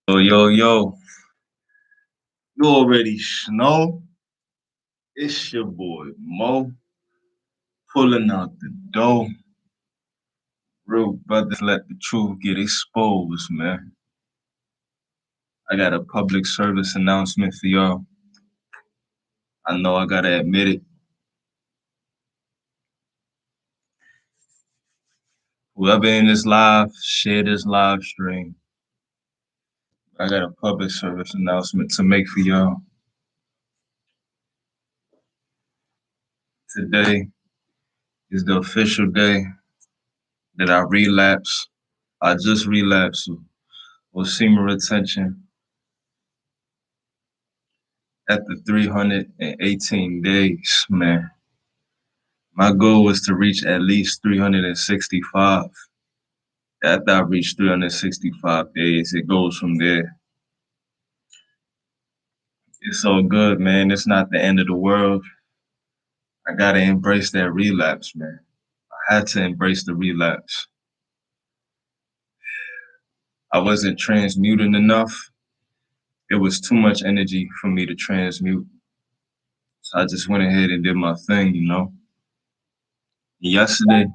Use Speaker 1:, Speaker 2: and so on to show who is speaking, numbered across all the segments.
Speaker 1: Yo, yo, yo, you already know it's your boy Mo pulling out the dough. Real brothers let the truth get exposed, man. I got a public service announcement for y'all. I know I gotta admit it. Whoever in this live, share this live stream. I got a public service announcement to make for y'all. Today is the official day that I relapse. I just relapsed with semen retention at the 318 days, man. My goal was to reach at least 365. After I reach 365 days, it goes from there. It's all good, man. It's not the end of the world. I gotta embrace that relapse, man. I had to embrace the relapse. I wasn't transmuting enough. It was too much energy for me to transmute. So I just went ahead and did my thing. Yesterday,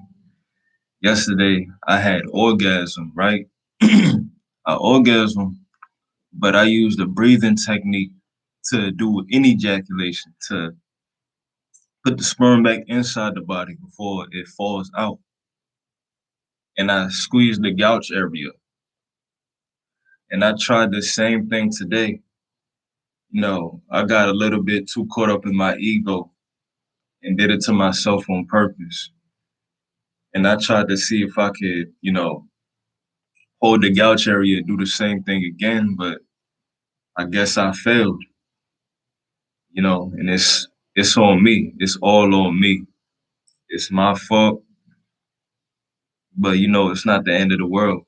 Speaker 1: yesterday I had orgasm, right? I orgasm, but I used a breathing technique to do any ejaculation, to put the sperm back inside the body before it falls out. And I squeezed the gouge area. And I tried the same thing today. I got a little bit too caught up in my ego and did it to myself on purpose. And I tried to see if I could, hold the gouge area and do the same thing again, but I guess I failed, and it's on me. It's all on me. It's my fault, but it's not the end of the world.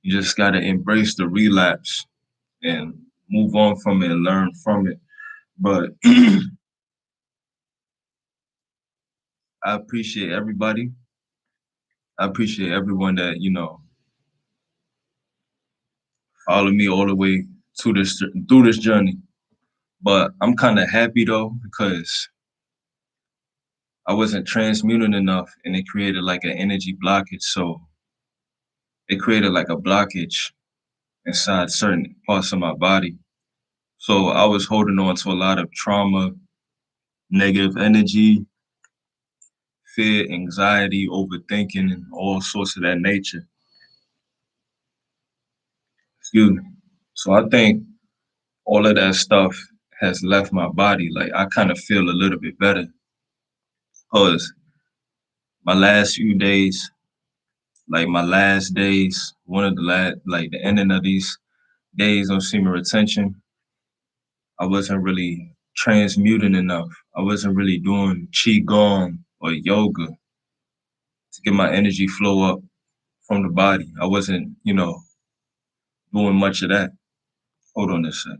Speaker 1: You just gotta embrace the relapse and move on from it and learn from it. But I appreciate everybody. I appreciate everyone that, followed me all the way to this through this journey. But I'm kind of happy though because I wasn't transmuting enough and it created like an energy blockage. So it created like a blockage inside certain parts of my body. So I was holding on to a lot of trauma, negative energy, fear, anxiety, overthinking, and all sorts of that nature. Excuse me. So I think all of that stuff has left my body. Like I kind of feel a little bit better because my last few days, like my last days, one of the last, like the ending of these days on semen retention, I wasn't really transmuting enough. I wasn't really doing qigong or yoga to get my energy flow up from the body. I wasn't, doing much of that. Hold on a second.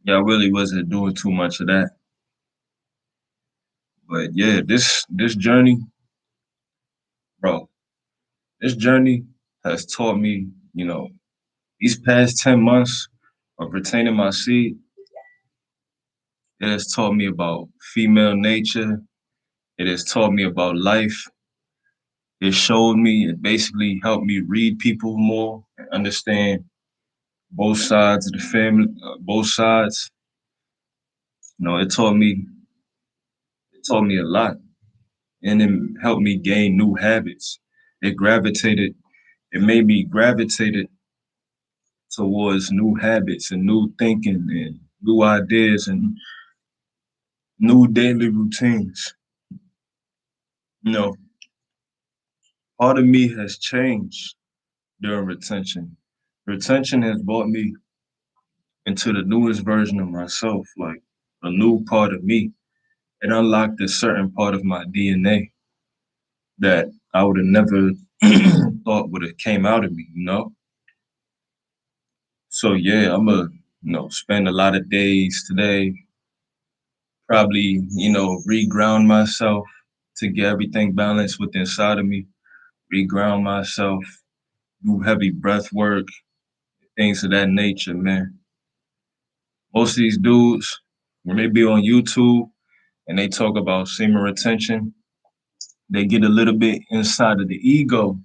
Speaker 1: Yeah, I really wasn't doing too much of that. But yeah, this journey, bro, this journey has taught me, these past 10 months of retaining my seed, it has taught me about female nature. It has taught me about life. It showed me, it basically helped me read people more and understand both sides of the family, both sides. It taught me a lot, and it helped me gain new habits. It gravitated, it made me gravitated towards new habits and new thinking and new ideas and new daily routines. You know, part of me has changed during retention. Retention has brought me into the newest version of myself, like a new part of me. It unlocked a certain part of my DNA that I would have never thought would have came out of me, you know? So yeah, I'm a spend a lot of days today, probably, reground myself to get everything balanced with inside of me, reground myself, do heavy breath work, things of that nature, man. Most of these dudes, when they be on YouTube and they talk about semen retention, they get a little bit inside of the ego.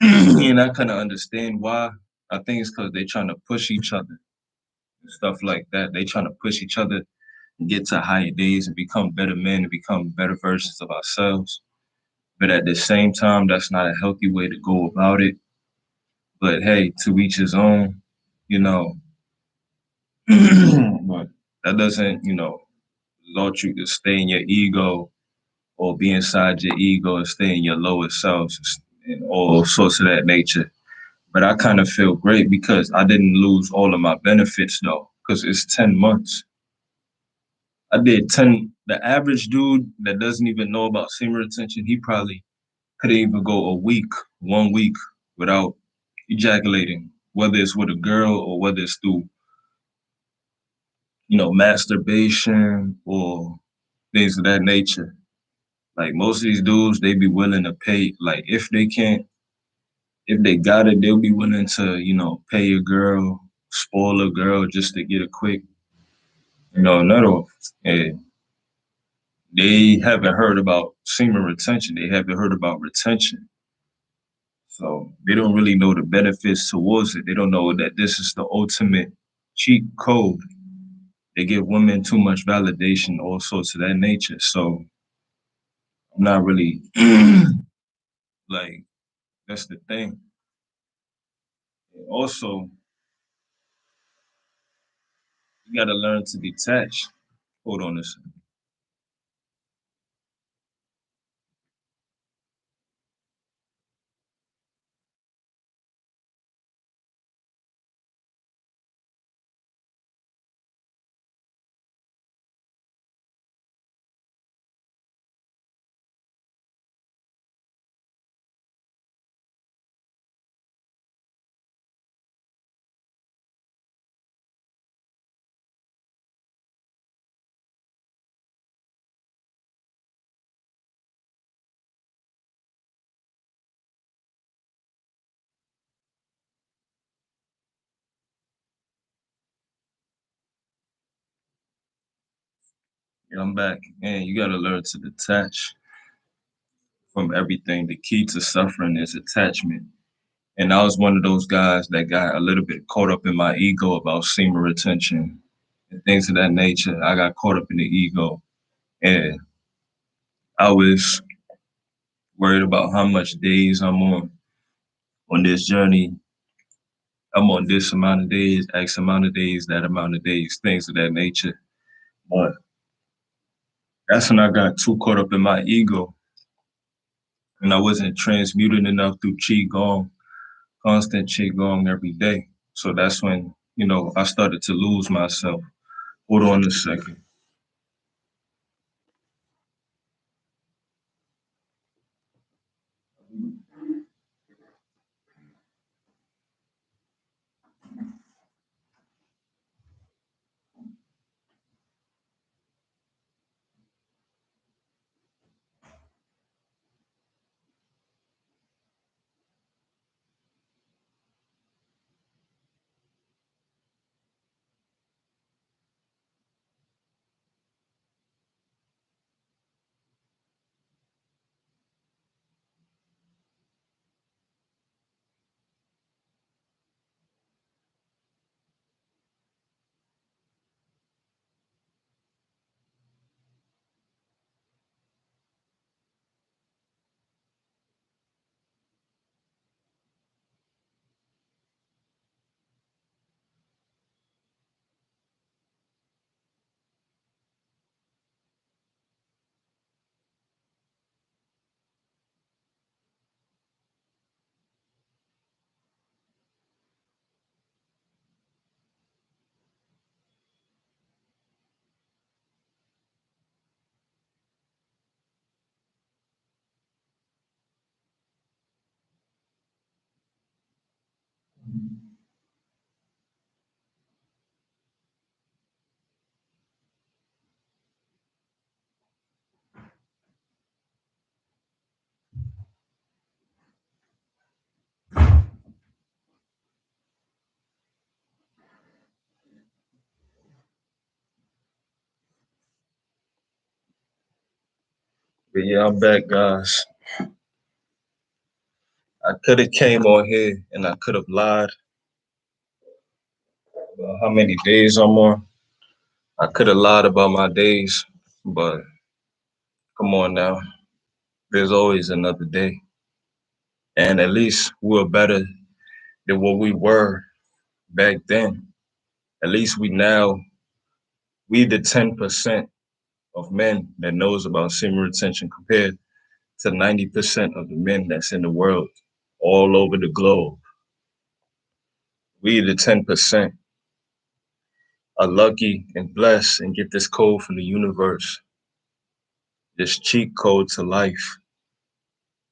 Speaker 1: And I kind of understand why. I think it's because they're trying to push each other and stuff like that. They trying to push each other and get to higher days and become better men and become better versions of ourselves. But at the same time, that's not a healthy way to go about it. But hey, to each his own, you know. But that doesn't, result you to stay in your ego or be inside your ego and stay in your lower selves and all sorts of that nature. But I kind of feel great because I didn't lose all of my benefits though, because it's 10 months. I did 10. The average dude that doesn't even know about semen retention, he probably couldn't even go a week, 1 week without ejaculating, whether it's with a girl or whether it's through, masturbation or things of that nature. Like most of these dudes, they be willing to pay, like if they got it, they'll be willing to, pay a girl, spoil a girl just to get a quick, nut off. And they haven't heard about semen retention. They haven't heard about retention. So they don't really know the benefits towards it. They don't know that this is the ultimate cheat code. They give women too much validation, all sorts of that nature. So I'm not really like that's the thing. Also, you gotta learn to detach. Hold on a second. Yeah, I'm back. And you gotta learn to detach from everything. The key to suffering is attachment. And I was one of those guys that got a little bit caught up in my ego about semen retention and things of that nature. I got caught up in the ego and I was worried about how much days I'm on this journey. I'm on this amount of days, X amount of days, that amount of days, things of that nature. But that's when I got too caught up in my ego and I wasn't transmuting enough through Qigong, constant Qigong every day. So that's when, I started to lose myself. Hold on a second. But yeah, I'm back, guys. I could have came on here and I could have lied about how many days I'm on. I could have lied about my days, but come on now. There's always another day. And at least we're better than what we were back then. At least we the 10% of men that knows about semen retention compared to 90% of the men that's in the world all over the globe. We the 10% are lucky and blessed and get this code from the universe, this cheat code to life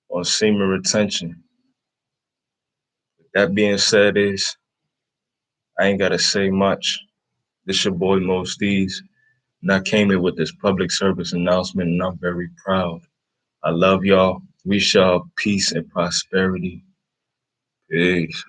Speaker 1: on semen retention. That being said is I ain't gotta say much. This your boy Most D's, and I came in with this public service announcement and I'm very proud. I love y'all. Wish y'all peace and prosperity. Peace.